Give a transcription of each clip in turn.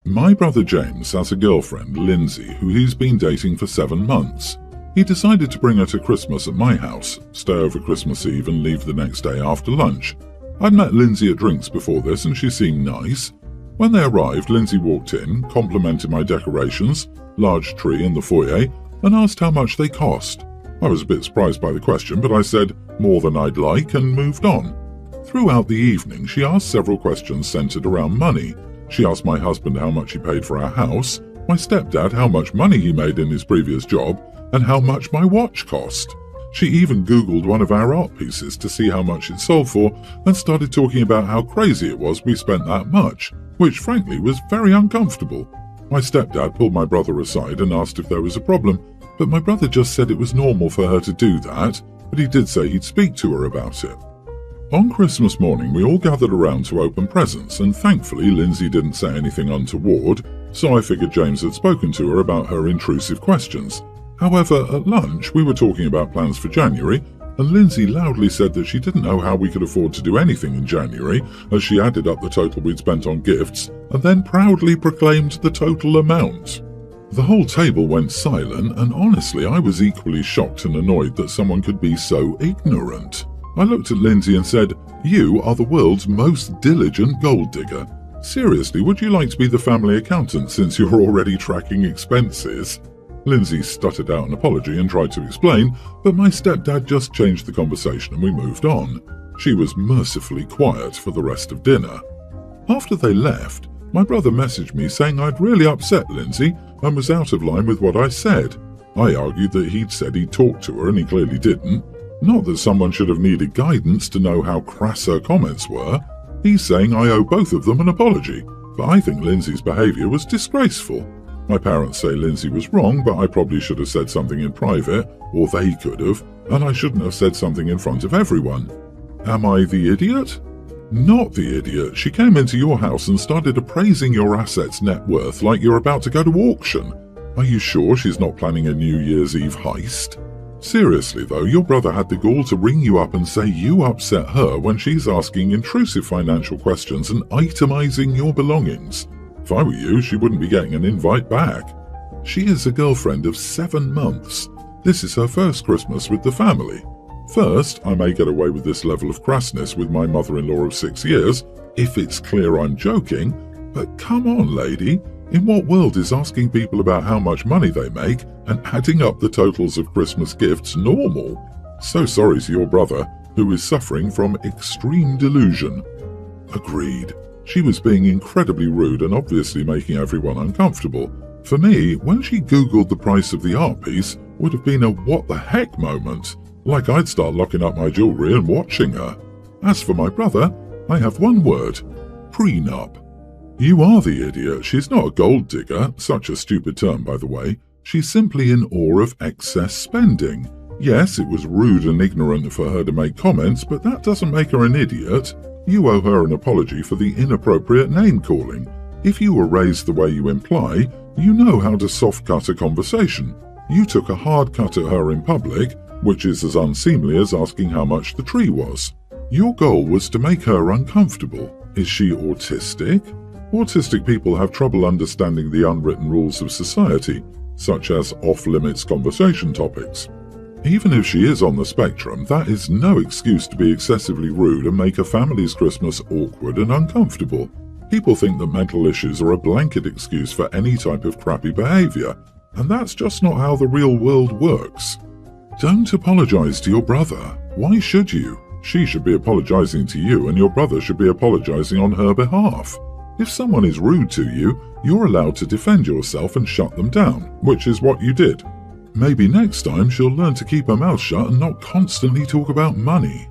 My brother James has a girlfriend, Lindsay, who he's been dating for 7 months. He decided to bring her to Christmas at my house, stay over Christmas Eve and leave the next day after lunch. I'd met Lindsay at drinks before this and she seemed nice. When they arrived, Lindsay walked in, complimented my decorations, large tree in the foyer, and asked how much they cost. I was a bit surprised by the question, but I said more than I'd like and moved on. Throughout the evening, she asked several questions centered around money. She asked my husband how much he paid for our house, my stepdad how much money he made in his previous job, and how much my watch cost. She even Googled one of our art pieces to see how much it sold for and started talking about how crazy it was we spent that much, which frankly was very uncomfortable. My stepdad pulled my brother aside and asked if there was a problem, but my brother just said it was normal for her to do that, but he did say he'd speak to her about it. On Christmas morning, we all gathered around to open presents, and thankfully Lindsay didn't say anything untoward, so I figured James had spoken to her about her intrusive questions. However, at lunch, we were talking about plans for January, and Lindsay loudly said that she didn't know how we could afford to do anything in January, as she added up the total we'd spent on gifts, and then proudly proclaimed the total amount. The whole table went silent, and honestly, I was equally shocked and annoyed that someone could be so ignorant. I looked at Lindsay and said, "You are the world's most diligent gold digger. Seriously, would you like to be the family accountant since you're already tracking expenses?" Lindsay stuttered out an apology and tried to explain, but my stepdad just changed the conversation and we moved on. She was mercifully quiet for the rest of dinner. After they left, my brother messaged me saying I'd really upset Lindsay and was out of line with what I said. I argued that he'd said he'd talked to her and he clearly didn't. Not that someone should have needed guidance to know how crass her comments were. He's saying I owe both of them an apology, but I think Lindsay's behaviour was disgraceful. My parents say Lindsay was wrong, but I probably should have said something in private, or they could have, and I shouldn't have said something in front of everyone. Am I the idiot? Not the idiot. She came into your house and started appraising your assets' net worth like you're about to go to auction. Are you sure she's not planning a New Year's Eve heist? Seriously though, your brother had the gall to ring you up and say you upset her when she's asking intrusive financial questions and itemizing your belongings. If I were you, she wouldn't be getting an invite back. She is a girlfriend of 7 months. This is her first Christmas with the family. First, I may get away with this level of crassness with my mother-in-law of 6 years, if it's clear I'm joking, but come on, lady. In what world is asking people about how much money they make and adding up the totals of Christmas gifts normal? So sorry to your brother, who is suffering from extreme delusion. Agreed. She was being incredibly rude and obviously making everyone uncomfortable. For me, when she Googled the price of the art piece, would have been a what the heck moment. Like I'd start locking up my jewellery and watching her. As for my brother, I have one word. Prenup. You are the idiot. She's not a gold digger, such a stupid term by the way. She's simply in awe of excess spending. Yes, it was rude and ignorant for her to make comments, but that doesn't make her an idiot. You owe her an apology for the inappropriate name-calling. If you were raised the way you imply, you know how to soft-cut a conversation. You took a hard cut at her in public, which is as unseemly as asking how much the tree was. Your goal was to make her uncomfortable. Is she autistic? Autistic people have trouble understanding the unwritten rules of society, such as off-limits conversation topics. Even if she is on the spectrum, that is no excuse to be excessively rude and make a family's Christmas awkward and uncomfortable. People think that mental issues are a blanket excuse for any type of crappy behaviour, and that's just not how the real world works. Don't apologise to your brother. Why should you? She should be apologising to you and your brother should be apologising on her behalf. If someone is rude to you, you're allowed to defend yourself and shut them down, which is what you did. Maybe next time she'll learn to keep her mouth shut and not constantly talk about money.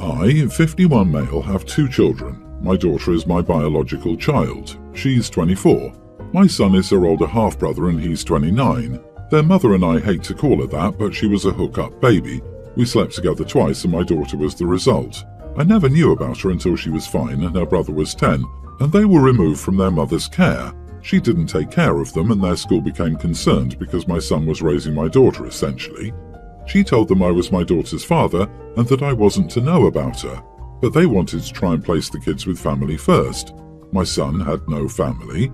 I, 51 male, have 2 children. My daughter is my biological child. She's 24. My son is her older half-brother and he's 29. Their mother and I hate to call her that, but she was a hook-up baby. We slept together twice and my daughter was the result. I never knew about her until she was fine and her brother was 10, and they were removed from their mother's care. She didn't take care of them and their school became concerned because my son was raising my daughter essentially. She told them I was my daughter's father and that I wasn't to know about her, but they wanted to try and place the kids with family first. My son had no family.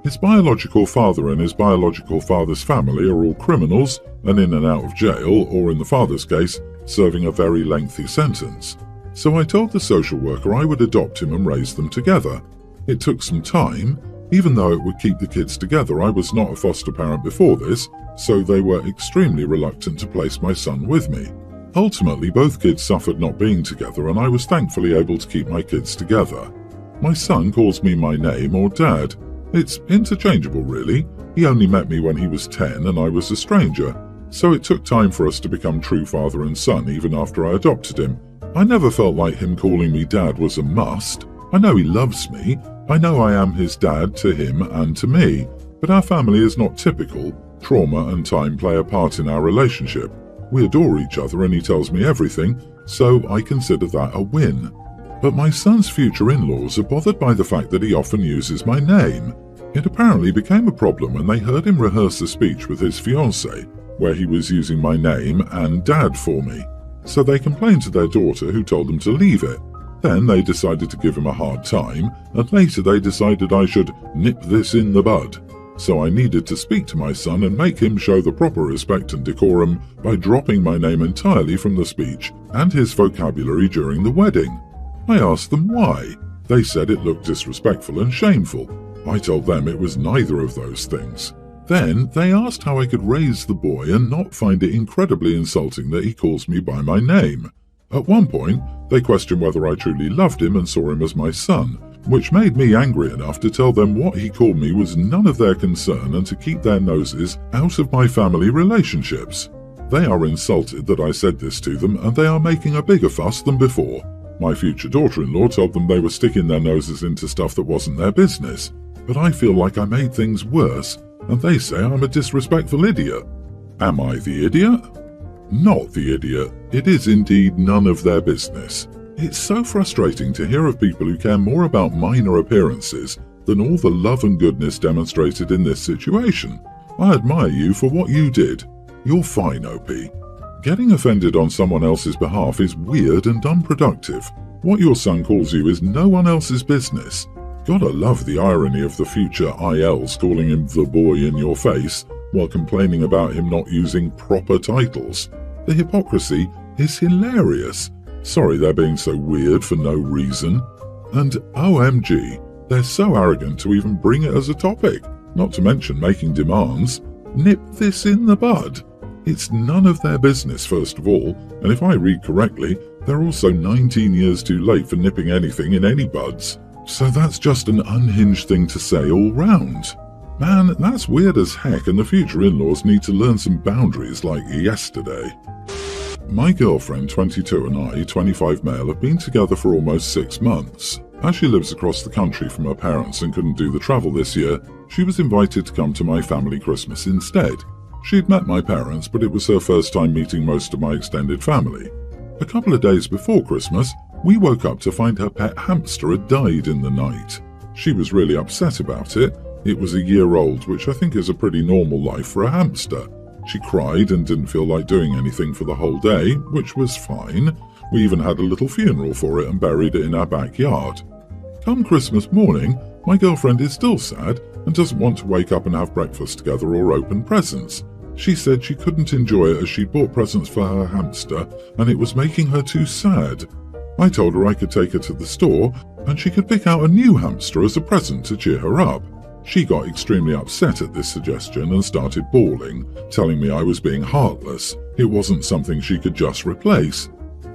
His biological father and his biological father's family are all criminals and in and out of jail, or in the father's case, serving a very lengthy sentence. So I told the social worker I would adopt him and raise them together. It took some time. Even though it would keep the kids together, I was not a foster parent before this, so they were extremely reluctant to place my son with me. Ultimately, both kids suffered not being together, and I was thankfully able to keep my kids together. My son calls me my name or dad. It's interchangeable, really. He only met me when he was 10 and I was a stranger, so it took time for us to become true father and son even after I adopted him. I never felt like him calling me dad was a must. I know he loves me. I know I am his dad to him and to me, but our family is not typical. Trauma and time play a part in our relationship. We adore each other and he tells me everything, so I consider that a win. But my son's future in-laws are bothered by the fact that he often uses my name. It apparently became a problem when they heard him rehearse a speech with his fiancée, where he was using my name and dad for me. So they complained to their daughter, who told them to leave it. Then they decided to give him a hard time, and later they decided I should nip this in the bud. So I needed to speak to my son and make him show the proper respect and decorum by dropping my name entirely from the speech and his vocabulary during the wedding. I asked them why. They said it looked disrespectful and shameful. I told them it was neither of those things. Then they asked how I could raise the boy and not find it incredibly insulting that he calls me by my name. At one point, they questioned whether I truly loved him and saw him as my son, which made me angry enough to tell them what he called me was none of their concern and to keep their noses out of my family relationships. They are insulted that I said this to them, and they are making a bigger fuss than before. My future daughter-in-law told them they were sticking their noses into stuff that wasn't their business. But I feel like I made things worse, and they say I'm a disrespectful idiot. Am I the idiot? Not the idiot. It is indeed none of their business. It's so frustrating to hear of people who care more about minor appearances than all the love and goodness demonstrated in this situation. I admire you for what you did. You're fine, OP. Getting offended on someone else's behalf is weird and unproductive. What your son calls you is no one else's business. Gotta love the irony of the future ILs calling him the boy in your face while complaining about him not using proper titles. The hypocrisy is hilarious. Sorry they're being so weird for no reason. And OMG, they're so arrogant to even bring it as a topic, not to mention making demands. Nip this in the bud. It's none of their business, first of all, and if I read correctly, they're also 19 years too late for nipping anything in any buds. So that's just an unhinged thing to say all round. Man, that's weird as heck, and the future in-laws need to learn some boundaries like yesterday. My girlfriend, 22, and I, 25 male, have been together for almost 6 months. As she lives across the country from her parents and couldn't do the travel this year, she was invited to come to my family Christmas instead. She'd met my parents, but it was her first time meeting most of my extended family. A couple of days before Christmas, we woke up to find her pet hamster had died in the night. She was really upset about it. It was a year old, which I think is a pretty normal life for a hamster. She cried and didn't feel like doing anything for the whole day, which was fine. We even had a little funeral for it and buried it in our backyard. Come Christmas morning, my girlfriend is still sad and doesn't want to wake up and have breakfast together or open presents. She said she couldn't enjoy it as she'd bought presents for her hamster and it was making her too sad. I told her I could take her to the store and she could pick out a new hamster as a present to cheer her up. She got extremely upset at this suggestion and started bawling, telling me I was being heartless. It wasn't something she could just replace.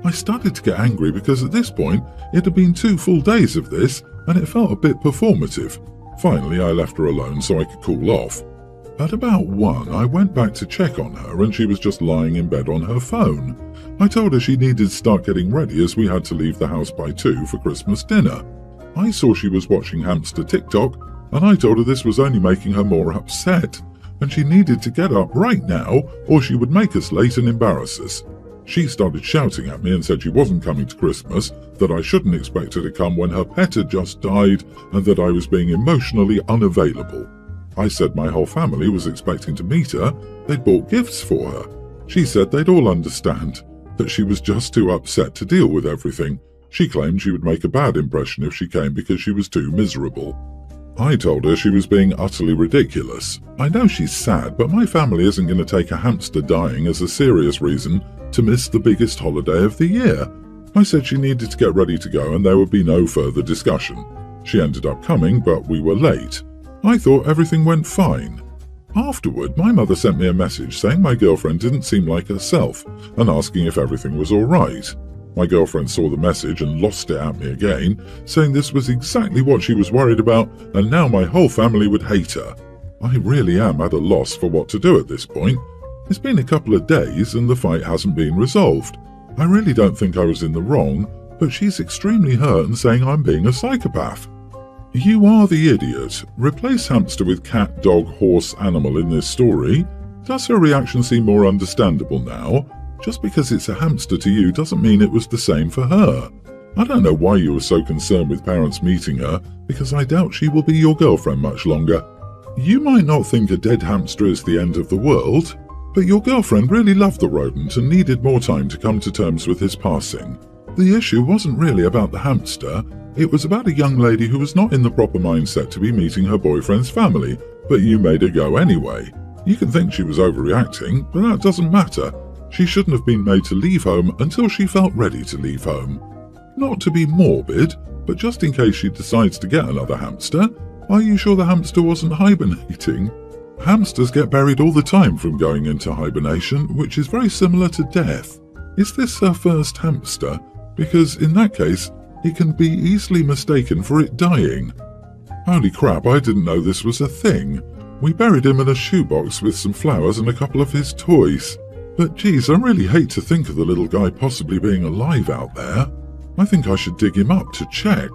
I started to get angry because at this point it had been 2 full days of this and it felt a bit performative. Finally, I left her alone so I could cool off. At about 1, I went back to check on her and she was just lying in bed on her phone. I told her she needed to start getting ready as we had to leave the house by 2 for Christmas dinner. I saw she was watching hamster TikTok and I told her this was only making her more upset and she needed to get up right now or she would make us late and embarrass us. She started shouting at me and said she wasn't coming to Christmas, that I shouldn't expect her to come when her pet had just died and that I was being emotionally unavailable. I said my whole family was expecting to meet her, they'd bought gifts for her. She said they'd all understand, that she was just too upset to deal with everything. She claimed she would make a bad impression if she came because she was too miserable. I told her she was being utterly ridiculous. I know she's sad, but my family isn't going to take a hamster dying as a serious reason to miss the biggest holiday of the year. I said she needed to get ready to go and there would be no further discussion. She ended up coming, but we were late. I thought everything went fine. Afterward, my mother sent me a message saying my girlfriend didn't seem like herself and asking if everything was all right. My girlfriend saw the message and lost it at me again, saying this was exactly what she was worried about and now my whole family would hate her. I really am at a loss for what to do at this point. It's been a couple of days and the fight hasn't been resolved. I really don't think I was in the wrong, but she's extremely hurt and saying I'm being a psychopath. You are the idiot. Replace hamster with cat, dog, horse, animal in this story. Does her reaction seem more understandable now? Just because it's a hamster to you doesn't mean it was the same for her. I don't know why you were so concerned with parents meeting her, because I doubt she will be your girlfriend much longer. You might not think a dead hamster is the end of the world, but your girlfriend really loved the rodent and needed more time to come to terms with his passing. The issue wasn't really about the hamster, it was about a young lady who was not in the proper mindset to be meeting her boyfriend's family, but you made her go anyway. You can think she was overreacting, but that doesn't matter. She shouldn't have been made to leave home until she felt ready to leave home. Not to be morbid, but just in case she decides to get another hamster, are you sure the hamster wasn't hibernating? Hamsters get buried all the time from going into hibernation, which is very similar to death. Is this her first hamster? Because in that case, it can be easily mistaken for it dying. Holy crap, I didn't know this was a thing. We buried him in a shoebox with some flowers and a couple of his toys. But geez, I really hate to think of the little guy possibly being alive out there. I think I should dig him up to check.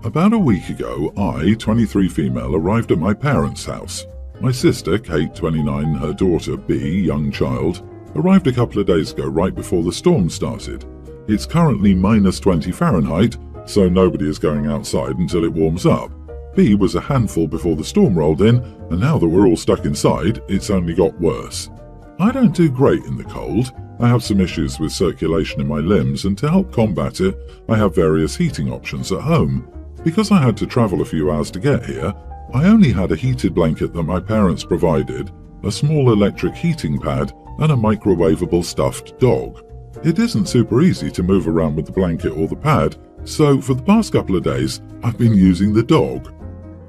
About a week ago, I, 23 female, arrived at my parents' house. My sister, Kate, 29, and her daughter, B, young child, arrived a couple of days ago right before the storm started. It's currently -20 Fahrenheit, so nobody is going outside until it warms up. B was a handful before the storm rolled in, and now that we're all stuck inside, it's only got worse. I don't do great in the cold. I have some issues with circulation in my limbs, and to help combat it, I have various heating options at home. Because I had to travel a few hours to get here, I only had a heated blanket that my parents provided, a small electric heating pad, and a microwavable stuffed dog. It isn't super easy to move around with the blanket or the pad, so for the past couple of days, I've been using the dog.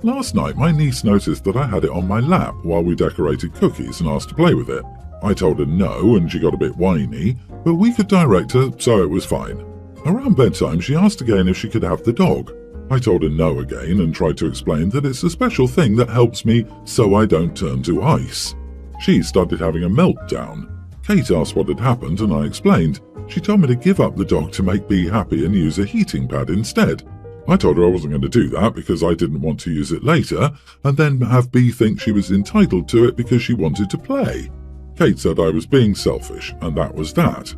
Last night, my niece noticed that I had it on my lap while we decorated cookies and asked to play with it. I told her no, and she got a bit whiny, but we could direct her, so it was fine. Around bedtime, she asked again if she could have the dog. I told her no again and tried to explain that it's a special thing that helps me so I don't turn to ice. She started having a meltdown. Kate asked what had happened and I explained. She told me to give up the dog to make B happy and use a heating pad instead. I told her I wasn't going to do that because I didn't want to use it later and then have B think she was entitled to it because she wanted to play. Kate said I was being selfish and that was that.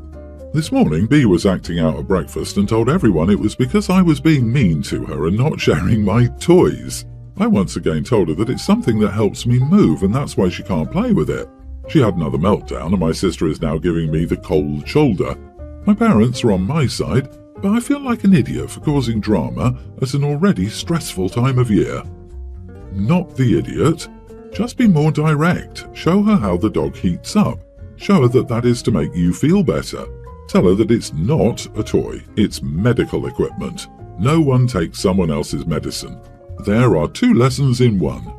This morning, B was acting out at breakfast and told everyone it was because I was being mean to her and not sharing my toys. I once again told her that it's something that helps me move and that's why she can't play with it. She had another meltdown and my sister is now giving me the cold shoulder. My parents are on my side, but I feel like an idiot for causing drama at an already stressful time of year. Not the idiot. Just be more direct. Show her how the dog heats up. Show her that that is to make you feel better. Tell her that it's not a toy, it's medical equipment. No one takes someone else's medicine. There are 2 lessons in one.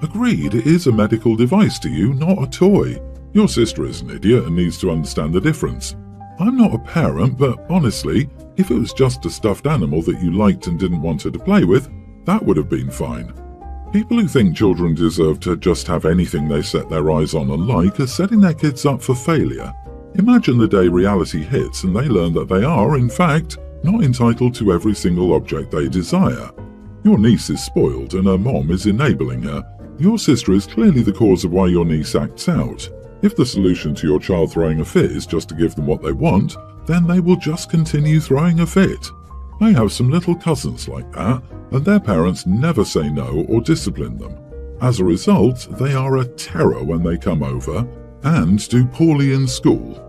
Agreed, it is a medical device to you, not a toy. Your sister is an idiot and needs to understand the difference. I'm not a parent, but honestly, if it was just a stuffed animal that you liked and didn't want her to play with, that would have been fine. People who think children deserve to just have anything they set their eyes on and like are setting their kids up for failure. Imagine the day reality hits and they learn that they are, in fact, not entitled to every single object they desire. Your niece is spoiled and her mom is enabling her. Your sister is clearly the cause of why your niece acts out. If the solution to your child throwing a fit is just to give them what they want, then they will just continue throwing a fit. I have some little cousins like that, and their parents never say no or discipline them. As a result, they are a terror when they come over and do poorly in school.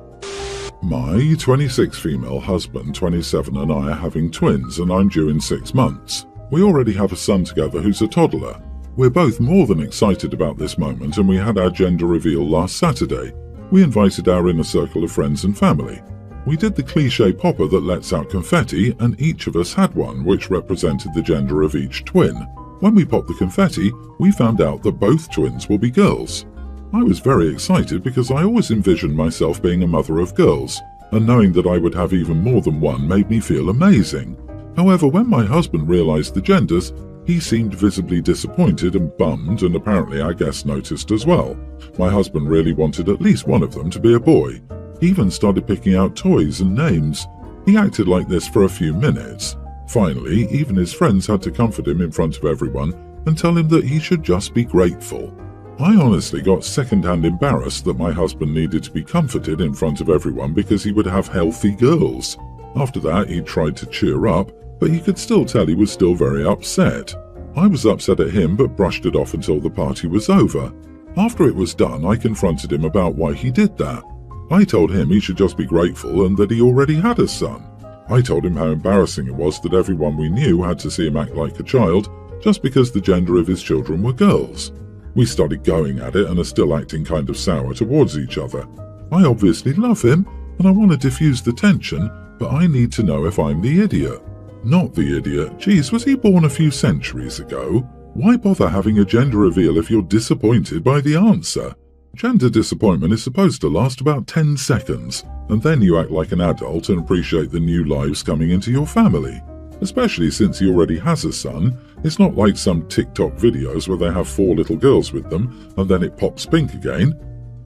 My 26 female husband, 27, and I are having twins, and I'm due in 6 months. We already have a son together who's a toddler. We're both more than excited about this moment, and we had our gender reveal last Saturday. We invited our inner circle of friends and family. We did the cliché popper that lets out confetti, and each of us had one which represented the gender of each twin. When we popped the confetti, we found out that both twins will be girls. I was very excited because I always envisioned myself being a mother of girls, and knowing that I would have even more than one made me feel amazing. However, when my husband realized the genders, he seemed visibly disappointed and bummed, and apparently our guests noticed as well. My husband really wanted at least one of them to be a boy. He even started picking out toys and names. He acted like this for a few minutes. Finally, even his friends had to comfort him in front of everyone and tell him that he should just be grateful. I honestly got second-hand embarrassed that my husband needed to be comforted in front of everyone because he would have healthy girls. After that, he tried to cheer up, but you could still tell he was still very upset. I was upset at him but brushed it off until the party was over. After it was done, I confronted him about why he did that. I told him he should just be grateful and that he already had a son. I told him how embarrassing it was that everyone we knew had to see him act like a child just because the gender of his children were girls. We started going at it and are still acting kind of sour towards each other. I obviously love him and I want to diffuse the tension, but I need to know if I'm the idiot. Not the idiot. Geez, was he born a few centuries ago? Why bother having a gender reveal if you're disappointed by the answer? Gender disappointment is supposed to last about 10 seconds, and then you act like an adult and appreciate the new lives coming into your family. Especially since he already has a son, it's not like some TikTok videos where they have 4 little girls with them and then it pops pink again.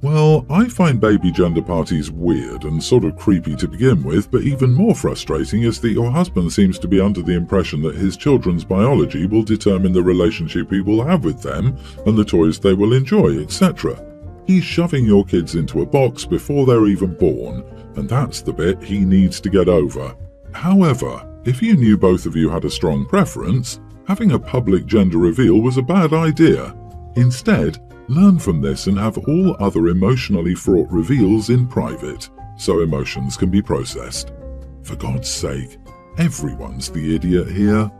Well, I find baby gender parties weird and sort of creepy to begin with, but even more frustrating is that your husband seems to be under the impression that his children's biology will determine the relationship he will have with them and the toys they will enjoy, etc. He's shoving your kids into a box before they're even born, and that's the bit he needs to get over. However, if you knew both of you had a strong preference, having a public gender reveal was a bad idea. Instead, learn from this and have all other emotionally fraught reveals in private, so emotions can be processed. For God's sake, everyone's the idiot here.